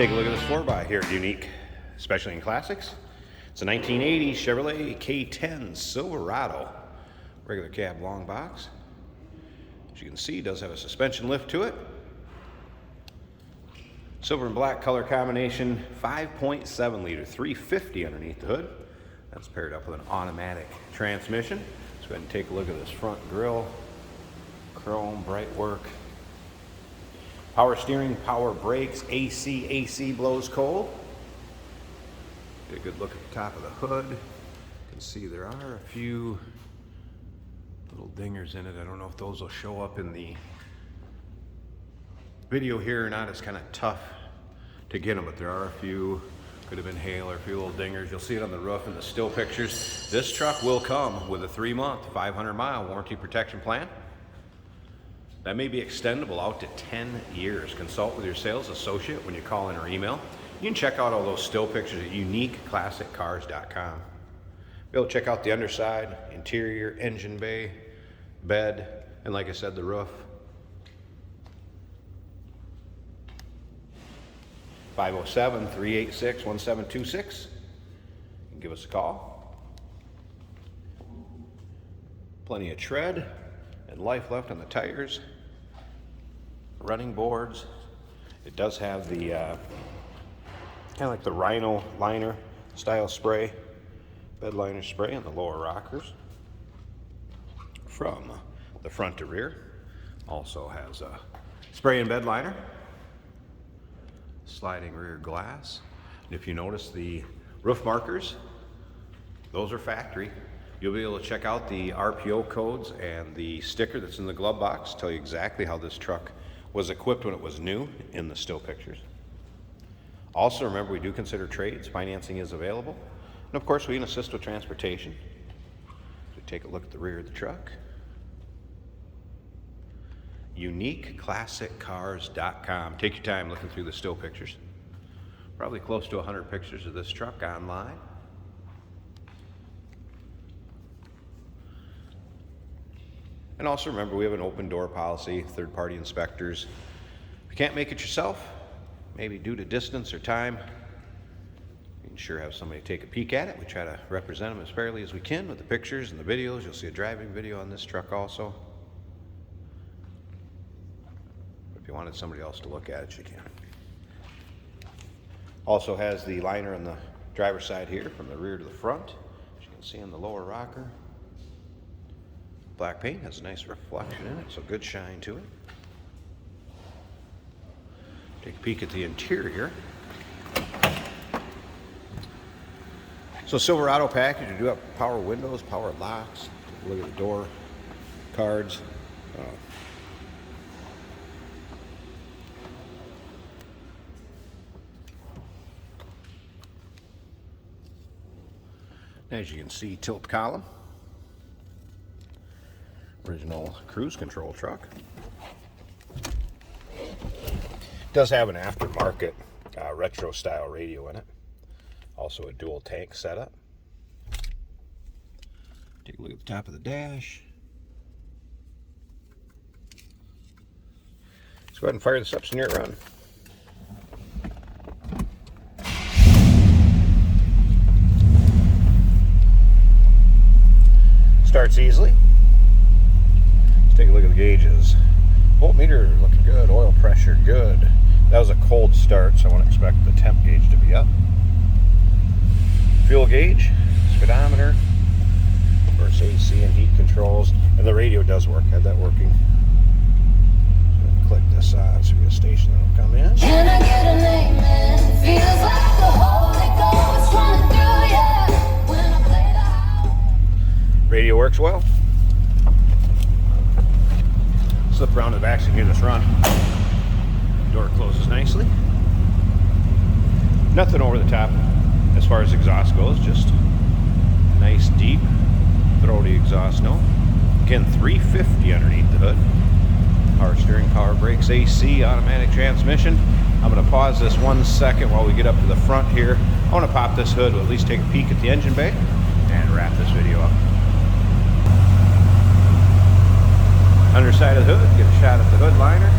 Take a look at this 4x here at Unique, especially in classics. It's a 1980 Chevrolet K10 Silverado, regular cab long box. As you can see, it does have a suspension lift to it. Silver and black color combination, 5.7 liter, 350 underneath the hood. That's paired up with an automatic transmission. Let's go ahead and take a look at this front grille. Chrome, bright work. Power steering, power brakes, AC blows cold. Get a good look at the top of the hood. You can see there are a few little dingers in it. I don't know if those will show up in the video here or not. It's kind of tough to get them, but there are a few. Could have been hail or a few little dingers. You'll see it on the roof in the still pictures. This truck will come with a 3-month, 500-mile warranty protection plan. That may be extendable out to 10 years. Consult with your sales associate when you call in or email. You can check out all those still pictures at uniqueclassiccars.com. Be able to check out the underside, interior, engine bay, bed, and like I said, the roof. 507-386-1726. You can give us a call. Plenty of tread and life left on the tires. Running boards. It does have the kind of like the Rhino liner style spray, bed liner spray on the lower rockers from the front to rear. Also has a spray and bed liner, sliding rear glass. And if you notice the roof markers, those are factory. You'll be able to check out the RPO codes and the sticker that's in the glove box, tell you exactly how this truck was equipped when it was new in the still pictures. Also, remember, we do consider trades. Financing is available. And of course, we can assist with transportation. So take a look at the rear of the truck. UniqueClassicCars.com. Take your time looking through the still pictures. Probably close to 100 pictures of this truck online. And also remember, we have an open door policy, third-party inspectors. If you can't make it yourself, maybe due to distance or time, you can sure have somebody take a peek at it. We try to represent them as fairly as we can with the pictures and the videos. You'll see a driving video on this truck also. If you wanted somebody else to look at it, you can. Also has the liner on the driver's side here from the rear to the front. As you can see on the lower rocker. Black paint has a nice reflection in it, so good shine to it. Take a peek at the interior. So Silverado package, you do have power windows, power locks. Take a look at the door cards. As you can see, tilt column. Original cruise control truck. Does have an aftermarket retro style radio in it. Also a dual tank setup. Take a look at the top of the dash. Let's go ahead and fire this up so near it run. Starts easily. Take a look at the gauges. Voltmeter looking good, oil pressure good. That was a cold start, so I wouldn't expect the temp gauge to be up. Fuel gauge, speedometer, of course AC and heat controls, and the radio does work. I have that working. So I'm going to click this on so we get a station that'll come in. Can I get an amen? Feels like the Holy Ghost running through you when I play the house. Radio works well. Slip around to the back so you can hear this run. Door closes nicely. Nothing over the top as far as exhaust goes, just nice deep throaty exhaust note. Again, 350 underneath the hood. Power steering, power brakes, AC, automatic transmission. I'm going to pause this 1 second while we get up to the front here. I want to pop this hood, we'll at least take a peek at the engine bay and wrap this video up. Underside of the hood, get a shot at the hood liner.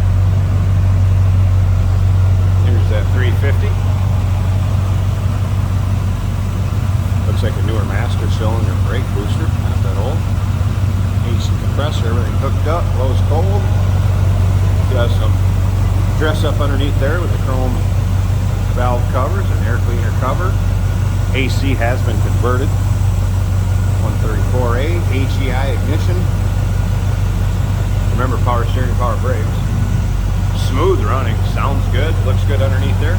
Here's at 350. Looks like a newer master cylinder brake booster, not that old. AC compressor, everything hooked up, blows cold. Got some dress up underneath there with the chrome valve covers and air cleaner cover. AC has been converted. 134A, HEI ignition. Remember, power steering, power brakes. Smooth running, sounds good, looks good underneath there.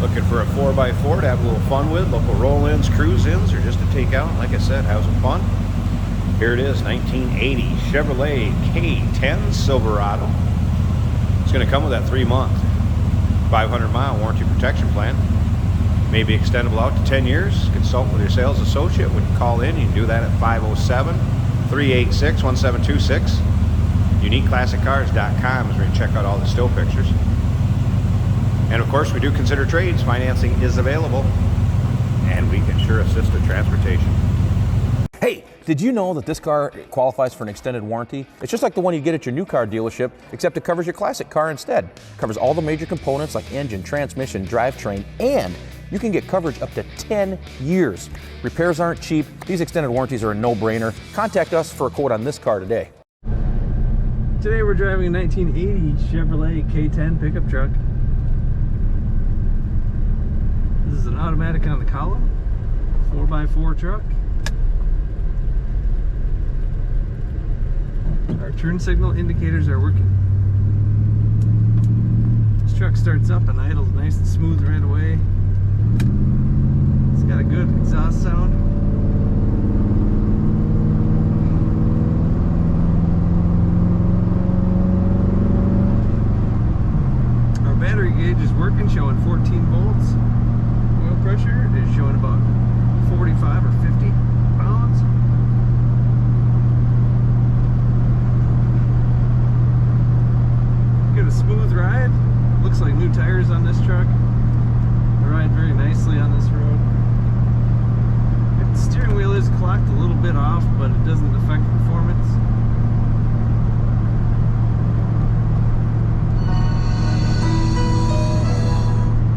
Looking for a 4x4 to have a little fun with, local roll-ins, cruise-ins, or just to take out. Like I said, have some fun. Here it is, 1980 Chevrolet K10 Silverado. It's going to come with that 3-month, 500-mile warranty protection plan. May be extendable out to 10 years. Consult with your sales associate. When you call in, you can do that at 507-386-1726. UniqueClassicCars.com is where you can check out all the still pictures. And of course, we do consider trades. Financing is available, and we can sure assist with transportation. Hey, did you know that this car qualifies for an extended warranty? It's just like the one you get at your new car dealership, except it covers your classic car instead. It covers all the major components like engine, transmission, drivetrain, and you can get coverage up to 10 years. Repairs aren't cheap. These extended warranties are a no-brainer. Contact us for a quote on this car today. Today we're driving a 1980 Chevrolet K10 pickup truck. This is an automatic on the column, 4x4 truck. Our turn signal indicators are working. This truck starts up and idles nice and smooth right away. It's got a good exhaust sound. Our battery gauge is working, showing 14 volts. Oil pressure is showing about 45 or 50 pounds. Get a smooth ride. Looks like new tires on this truck. They ride very nicely on this road. The steering wheel is clocked a little bit off, but it doesn't affect performance.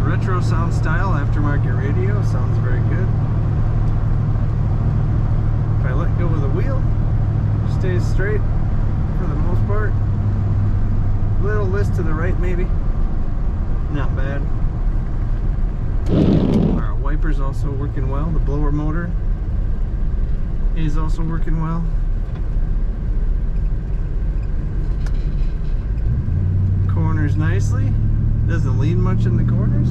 Retro sound style aftermarket radio sounds very good. If I let go of the wheel, it stays straight for the most part. Little list to the right maybe. Not bad. Our wiper's also working well. The blower motor is also working well. Corners nicely. Doesn't lean much in the corners.